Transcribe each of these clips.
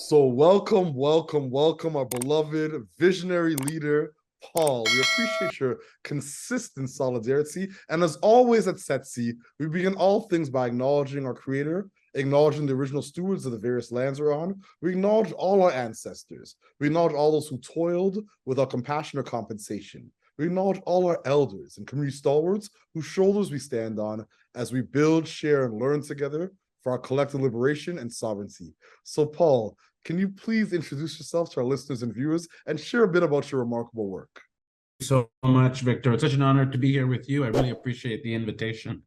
So welcome, our beloved visionary leader, Paul. We appreciate your consistent solidarity. And as always at Setsi, we begin all things by acknowledging our creator, acknowledging the original stewards of the various lands we're on. We acknowledge all our ancestors. We acknowledge all those who toiled without compassion or compensation. We acknowledge all our elders and community stalwarts whose shoulders we stand on as we build, share, and learn together for our collective liberation and sovereignty. So, Paul, can you please introduce yourself to our listeners and viewers and share a bit about your remarkable work? So much, Victor. It's such an honor to be here with you. I really appreciate the invitation.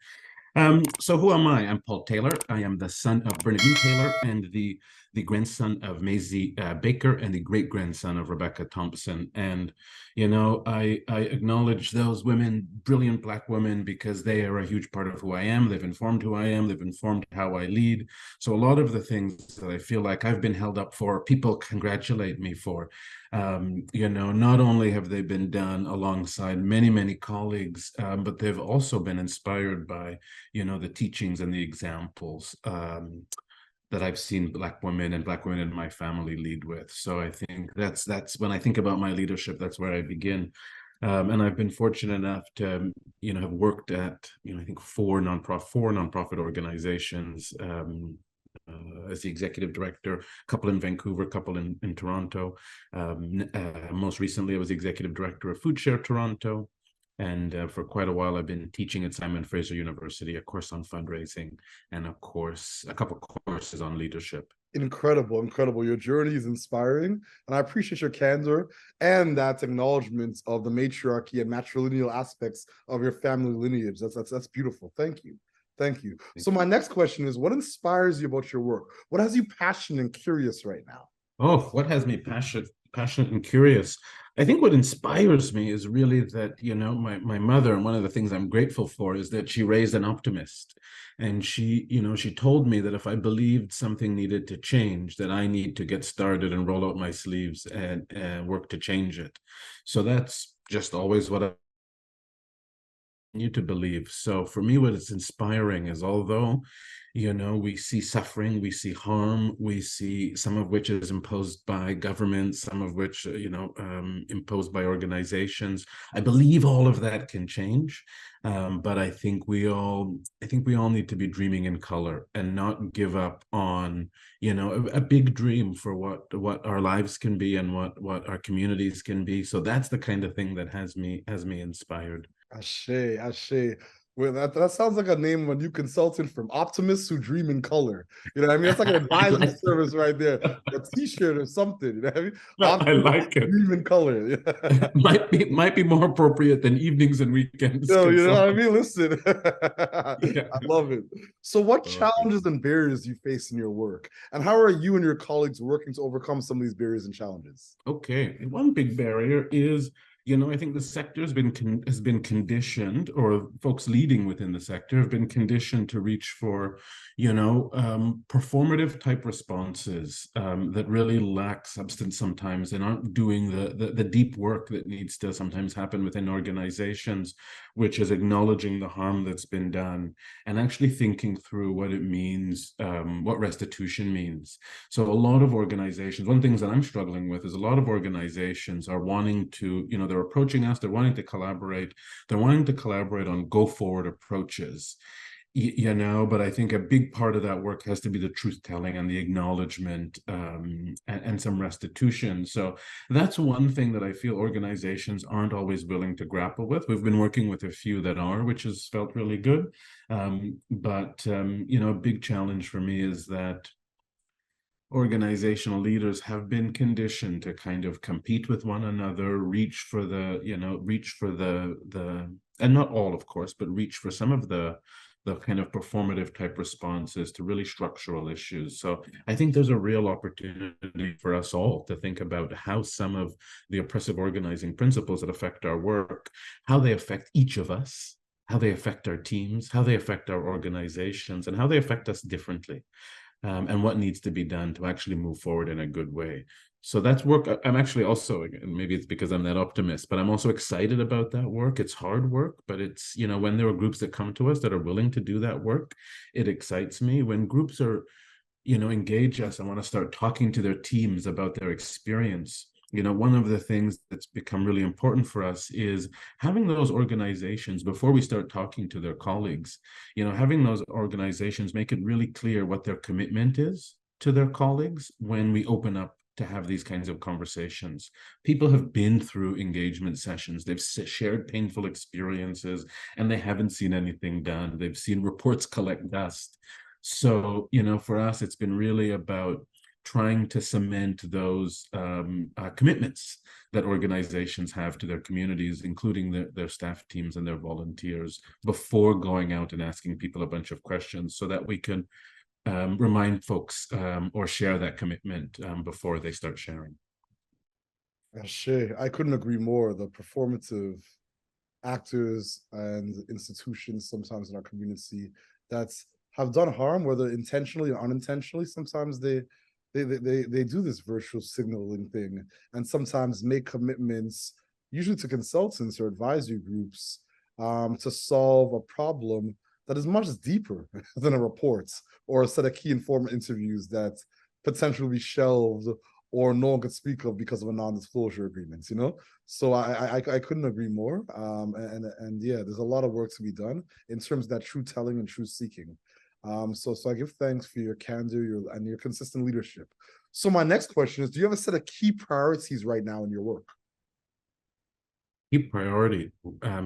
So who am I? I'm Paul Taylor. I am the son of Bernadine Taylor and the grandson of Maisie Baker and the great-grandson of Rebecca Thompson. And, you know, I acknowledge those women, brilliant Black women, because they are a huge part of who I am. They've informed who I am. They've informed how I lead. So a lot of the things that I feel like I've been held up for, people congratulate me for. You know, not only have they been done alongside many, many colleagues, but they've also been inspired by, you know, the teachings and the examples that I've seen Black women and Black women in my family lead with. So I think that's when I think about my leadership, that's where I begin. And I've been fortunate enough to, you know, have worked at, you know, I think four nonprofit organizations as the executive director, a couple in Vancouver, a couple in Toronto. Most recently, I was the executive director of FoodShare Toronto. And for quite a while, I've been teaching at Simon Fraser University, a course on fundraising, and of course, a couple of courses on leadership. Incredible. Your journey is inspiring, and I appreciate your candor and that acknowledgement of the matriarchy and matrilineal aspects of your family lineage. That's beautiful. Thank you. So my next question is, what inspires you about your work? What has you passionate and curious right now? Oh, what has me passionate and curious? I think what inspires me is really that, you know, my mother, and one of the things I'm grateful for is that she raised an optimist. And she, you know, she told me that if I believed something needed to change, that I need to get started and roll out my sleeves and work to change it. So that's just always what I continue to believe. So for me, what is inspiring is, although, you know, we see suffering, we see harm, we see some of which is imposed by governments, some of which, you know, imposed by organizations. I believe all of that can change, but I think we all need to be dreaming in color and not give up on, you know, a big dream for what our lives can be and what our communities can be. So that's the kind of thing that has me inspired. Ashe. Well, that sounds like a name of a new consultant from Optimists Who Dream in Color. You know what I mean? It's like an advisory service right there, a t-shirt or something. You know what I mean? I like it. Dream in Color. might be more appropriate than evenings and weekends. No, you know what I mean? Listen, Yeah. I love it. So what challenges and barriers do you face in your work? And how are you and your colleagues working to overcome some of these barriers and challenges? Okay. One big barrier is, you know, I think the sector has been conditioned, or folks leading within the sector have been conditioned to reach for, you know, performative type responses that really lack substance sometimes and aren't doing the deep work that needs to sometimes happen within organizations, which is acknowledging the harm that's been done and actually thinking through what it means, what restitution means. So a lot of organizations, one of the things that I'm struggling with is a lot of organizations are wanting to, you know, they're approaching us, they're wanting to collaborate on go forward approaches, you know, but I think a big part of that work has to be the truth telling and the acknowledgement and some restitution. So that's one thing that I feel organizations aren't always willing to grapple with. We've been working with a few that are, which has felt really good. But you know, a big challenge for me is that organizational leaders have been conditioned to kind of compete with one another, reach for the, and not all, of course, but reach for some of the kind of performative type responses to really structural issues. So I think there's a real opportunity for us all to think about how some of the oppressive organizing principles that affect our work, how they affect each of us, how they affect our teams, how they affect our organizations, and how they affect us differently. And what needs to be done to actually move forward in a good way. So that's work. I'm actually also, and maybe it's because I'm that optimist, but I'm also excited about that work. It's hard work, but it's, you know, when there are groups that come to us that are willing to do that work, it excites me. When groups are engage us and want to start talking to their teams about their experience. One of the things that's become really important for us is having those organizations, before we start talking to their colleagues, having those organizations make it really clear what their commitment is to their colleagues when we open up to have these kinds of conversations. People have been through engagement sessions, they've shared painful experiences, and they haven't seen anything done. They've seen reports collect dust. So, for us, it's been really about trying to cement those commitments that organizations have to their communities, including their staff teams and their volunteers, before going out and asking people a bunch of questions, so that we can remind folks or share that commitment before they start sharing. Shay, I couldn't agree more. The performative actors and institutions sometimes in our community that have done harm, whether intentionally or unintentionally, sometimes they do this virtual signaling thing, and sometimes make commitments, usually to consultants or advisory groups, to solve a problem that is much deeper than a report or a set of key informant interviews that potentially be shelved or no one could speak of because of a non-disclosure agreement, So I couldn't agree more. And yeah, there's a lot of work to be done in terms of that true telling and true seeking. So I give thanks for your candor and your consistent leadership. So my next question is, do you have a set of key priorities right now in your work? Key priority,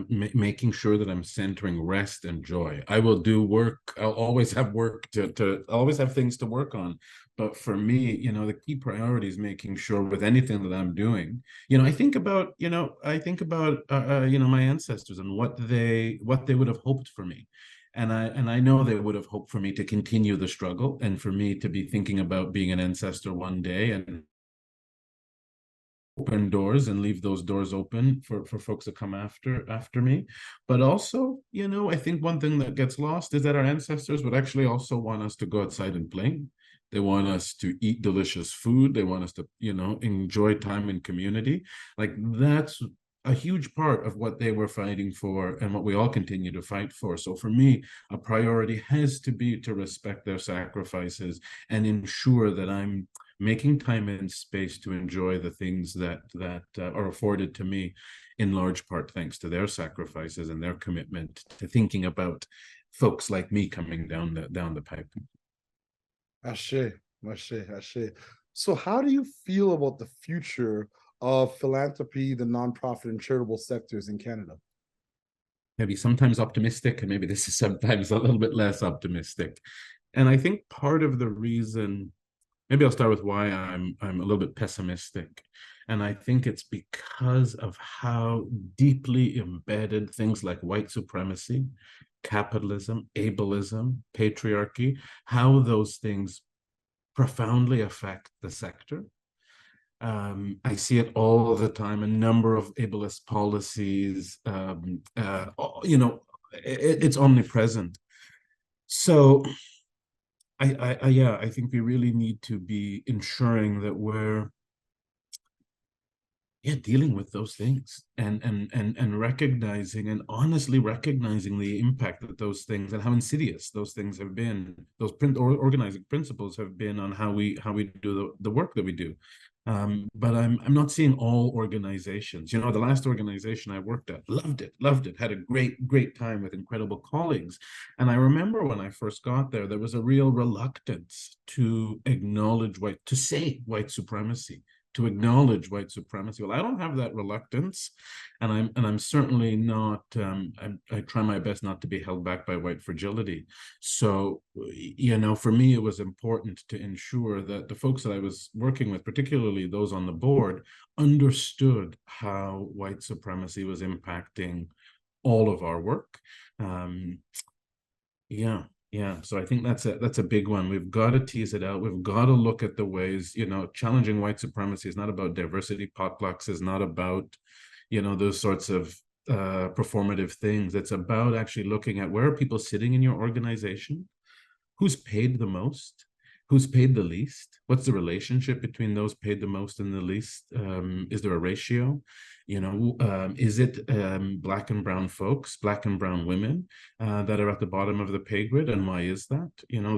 making sure that I'm centering rest and joy. I will do work. I'll always have work to always have things to work on. But for me, the key priority is making sure with anything that I'm doing, I think about my ancestors and what they would have hoped for me. And I know they would have hoped for me to continue the struggle, and for me to be thinking about being an ancestor one day and open doors and leave those doors open for folks to come after me. But also, I think one thing that gets lost is that our ancestors would actually also want us to go outside and play. They want us to eat delicious food. They want us to, enjoy time in community. Like, that's a huge part of what they were fighting for and what we all continue to fight for. So for me, a priority has to be to respect their sacrifices and ensure that I'm making time and space to enjoy the things that are afforded to me, in large part thanks to their sacrifices and their commitment to thinking about folks like me coming down the pipe. Ashe, ashe. So how do you feel about the future of philanthropy, the nonprofit and charitable sectors in Canada? Maybe sometimes optimistic, and maybe this is sometimes a little bit less optimistic. And I think part of the reason, maybe I'll start with why I'm a little bit pessimistic. And I think it's because of how deeply embedded things like white supremacy, capitalism, ableism, patriarchy, how those things profoundly affect the sector. I see it all the time, a number of ableist policies, it's omnipresent. So I think we really need to be ensuring that we're dealing with those things and recognizing and honestly recognizing the impact that those things and how insidious those things have been, those organizing principles have been on how we do the work that we do. But I'm not seeing all organizations. The last organization I worked at, loved it, had a great time with incredible colleagues. And I remember when I first got there, there was a real reluctance to acknowledge to say white supremacy, to acknowledge white supremacy. Well, I don't have that reluctance, and I'm certainly not. I try my best not to be held back by white fragility. So, for me, it was important to ensure that the folks that I was working with, particularly those on the board, understood how white supremacy was impacting all of our work. Yeah, so I think that's a big one. We've got to tease it out. We've got to look at the ways, challenging white supremacy is not about diversity potlucks, is not about, those sorts of performative things. It's about actually looking at where are people sitting in your organization, who's paid the most, who's paid the least? What's the relationship between those paid the most and the least? Is there a ratio? Is it Black and brown folks, Black and brown women that are at the bottom of the pay grid? And why is that?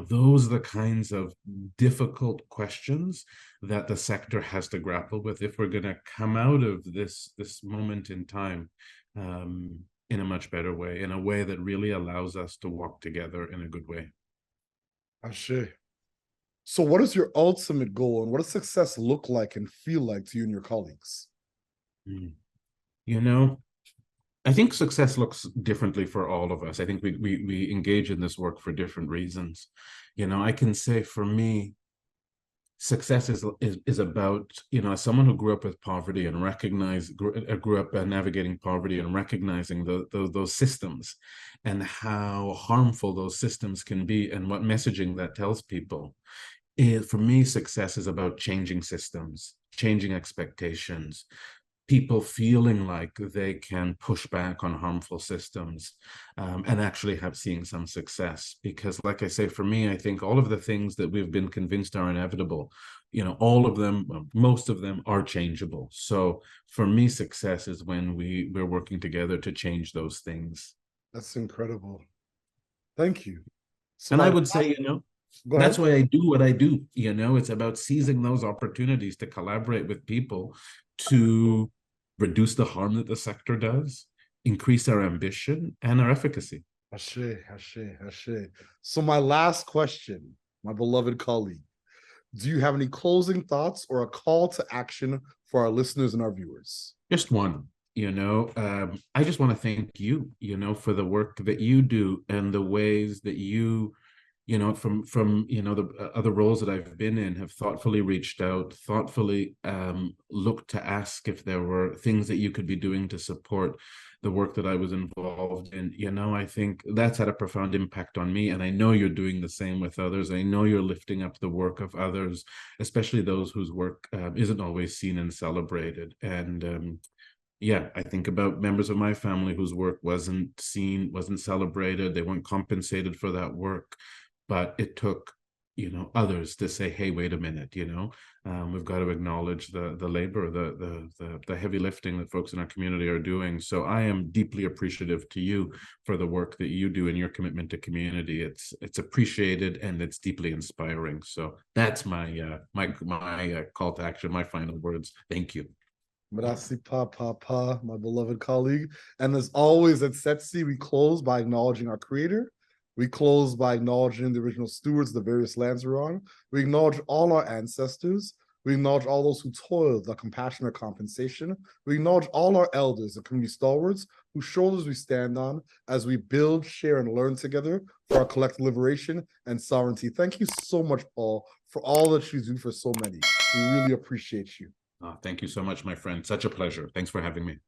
Those are the kinds of difficult questions that the sector has to grapple with if we're going to come out of this moment in time in a much better way, in a way that really allows us to walk together in a good way. Ashe. So what is your ultimate goal, and what does success look like and feel like to you and your colleagues? I think success looks differently for all of us. I think we engage in this work for different reasons. I can say for me, success is about, as someone who grew up with poverty and grew up navigating poverty and recognizing those systems and how harmful those systems can be and what messaging that tells people. For me, success is about changing systems, changing expectations, people feeling like they can push back on harmful systems and actually seeing some success. Because like I say, for me, I think all of the things that we've been convinced are inevitable, all of them, most of them are changeable. So for me, success is when we're working together to change those things. That's incredible. Thank you. So and I would say, that's why I do what I do. It's about seizing those opportunities to collaborate with people to reduce the harm that the sector does, increase our ambition and our efficacy. Ashe, ashe, ashe. So my last question, my beloved colleague, do you have any closing thoughts or a call to action for our listeners and our viewers? Just one. I just want to thank you, for the work that you do and the ways that you from the other roles that I've been in, have thoughtfully reached out, thoughtfully looked to ask if there were things that you could be doing to support the work that I was involved in. I think that's had a profound impact on me, and I know you're doing the same with others. I know you're lifting up the work of others, especially those whose work isn't always seen and celebrated. And yeah, I think about members of my family whose work wasn't seen, wasn't celebrated. They weren't compensated for that work. But it took, others to say, hey, wait a minute, we've got to acknowledge the labor, the heavy lifting that folks in our community are doing. So I am deeply appreciative to you for the work that you do and your commitment to community. It's appreciated and it's deeply inspiring. So that's my call to action, my final words. Thank you. Merci, Papa, my beloved colleague. And as always at Setsi, we close by acknowledging our creator. We close by acknowledging the original stewards of the various lands we're on. We acknowledge all our ancestors. We acknowledge all those who toiled without compassion or compensation. We acknowledge all our elders and community stalwarts whose shoulders we stand on as we build, share, and learn together for our collective liberation and sovereignty. Thank you so much, Paul, for all that you do for so many. We really appreciate you. Thank you so much, my friend. Such a pleasure. Thanks for having me.